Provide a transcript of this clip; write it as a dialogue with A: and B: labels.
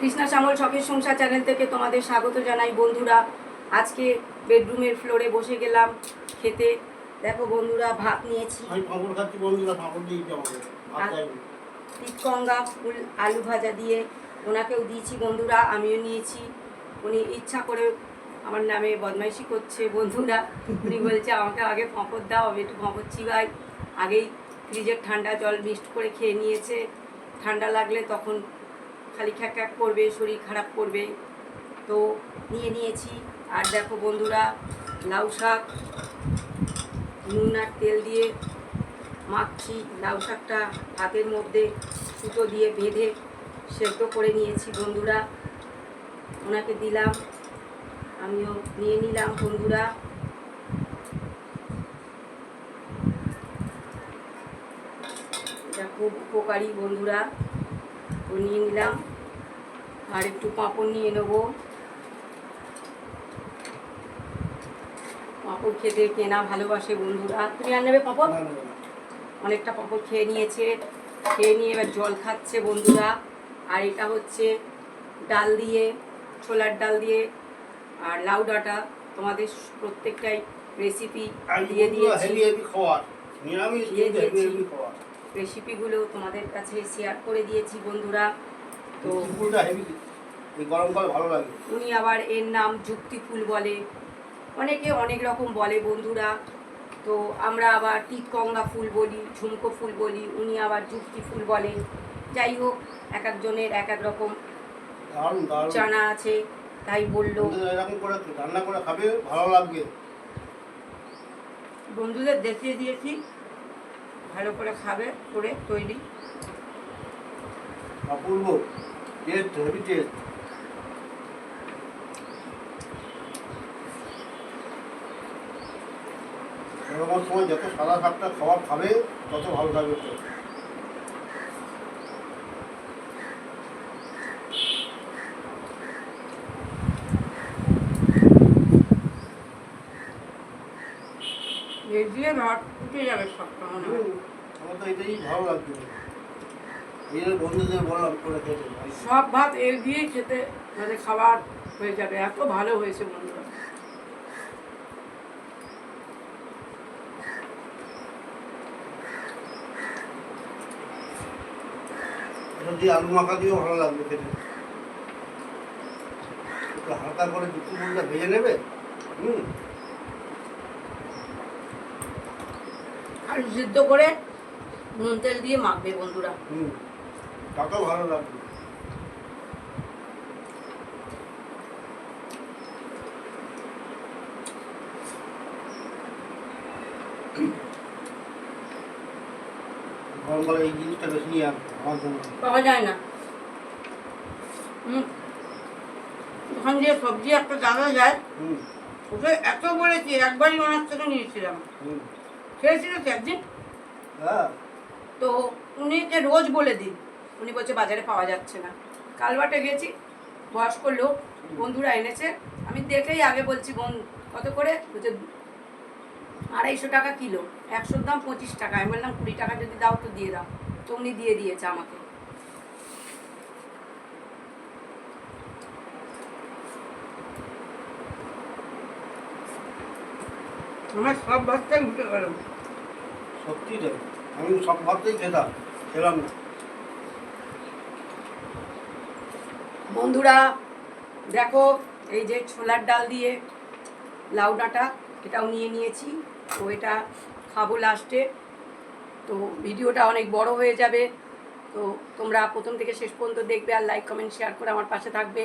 A: কৃষ্ণা শ্যামল শখের সংসার চ্যানেল থেকে তোমাদের স্বাগত জানাই বন্ধুরা। আজকে বেডরুমের ফ্লোরে বসে গেলাম খেতে। দেখো বন্ধুরা, ভাত নিয়েছি, তিতকঙ্গা ফুল আলু ভাজা দিয়ে ওনাকেও দিয়েছি বন্ধুরা, আমিও নিয়েছি। উনি ইচ্ছা করে আমার নামে বদমাইশি করছে বন্ধুরা। উনি বলছে আমাকে আগে পাঁপড় দাও, আমি একটু পাঁপড় চিবাই। আগেই ফ্রিজের ঠান্ডা জল মিক্সড করে খেয়ে নিয়েছে, ঠান্ডা লাগলে তখন খালি খ্যাক খ্যাক করবে, শরীর খারাপ করবে, তো নিয়েছি। আর দেখো বন্ধুরা, লাউ শাক নুন আর তেল দিয়ে মাখছি। লাউ শাকটা ভাতের মধ্যে সুতো দিয়ে বেঁধে সেদ্ধ করে নিয়েছি বন্ধুরা, ওনাকে দিলাম, আমিও নিয়ে নিলাম বন্ধুরা। এটা খুব উপকারী বন্ধুরা, তো নিয়ে নিলাম। আর একটু পাঁপড় নিয়ে নেবো, পাঁপড় খেতে কেনা ভালোবাসে বন্ধুরা। তুমি আর নেবে পাঁপড়? অনেকটা পাঁপড় খেয়ে নিয়েছে, খেয়ে নিয়ে এবার জল খাচ্ছে বন্ধুরা। আর এটা হচ্ছে ডাল দিয়ে, ছোলার ডাল দিয়ে আর লাউ ডাঁটা, তোমাদের প্রত্যেকটাই রেসিপি দিয়ে দিয়েছি। রেসিপিগুলো তোমাদের কাছে শেয়ার করে দিয়েছি বন্ধুরা। তো
B: গরমকালে ভালো লাগে।
A: উনি আবার এর নাম যুক্তি ফুল বলে, অনেকে অনেক রকম বলে বন্ধুরা। তো আমরা আবার তিতকঙ্গা ফুল বলি, ঝুমকো ফুল বলি, উনি আবার যুক্তি ফুল বলে। যাই হোক, এক একজনের এক এক রকম জানা আছে, তাই বললো।
B: এরকম করে রান্না করে খাবে, ভালো লাগবে।
A: বন্ধুদের দেখিয়ে দিয়েছি, ভালো করে খাবে, করে তৈরি।
B: অপূর্ব টেস্ট, হেভি টেস্ট। গরমের সময় যত সাদা শাকটা খাবার খাবে তত ভালো লাগবে।
A: দিয়ে ভাত উঠে যাবে সবটা মনে হয়।
B: আমার তো এটাই ভালো লাগবে, এই জন্য বন্ধুদের বললাম করে খেতে।
A: সব ভাত এর দিয়েই খেতে মানে খাবার হয়ে যাবে, এত ভালো হয়েছে বন্ধুরা।
B: এটা দিয়ে আলু মাখা দিয়েও ভালো লাগবে খেতে। একটু হালকা করে যুক্তি ফুলটা ভেজে নেবে,
A: আর সিদ্ধ করে নুন তেল দিয়ে মাখবে বন্ধুরা।
B: তাতেও ভালো লাগবে। গরমকালে এই জিনিসটা বেশি নিয়ে আসবে আমার জন্য।
A: পাওয়া যায় না। ওখান দিয়ে সবজি একটা জানা যায়, ওকে এত বলেছি, একবারই ওনার থেকে নিয়েছিলাম, খেয়েছিল তো একদিন। তো উনি যে রোজ বলে দিন, উনি বলছে বাজারে পাওয়া যাচ্ছে না। কালবাটে গেছি, বয়স্ক লোক বন্ধুরা এনেছে, আমি দেখেই আগে বলছি বোন কত করে, বলছে 250 টাকা কিলো, 100 দাম 25 টাকা। আমি বললাম 20 টাকা যদি দাও তো দিয়ে দাও, তো উনি দিয়ে দিয়েছে আমাকে। আমার সব ভাতটাই উঠে গেল
B: সত্যি তাই, আমি সব ভাতটাই খেলাম না
A: বন্ধুরা। দেখো, এই যে ছোলার ডাল দিয়ে লাউ ডাঁটা, এটাও নিয়ে নিয়েছি, তো এটা খাবো লাস্টে। তো ভিডিওটা অনেক বড় হয়ে যাবে, তো তোমরা প্রথম থেকে শেষ পর্যন্ত দেখবে, আর লাইক কমেন্ট শেয়ার করে আমার পাশে থাকবে।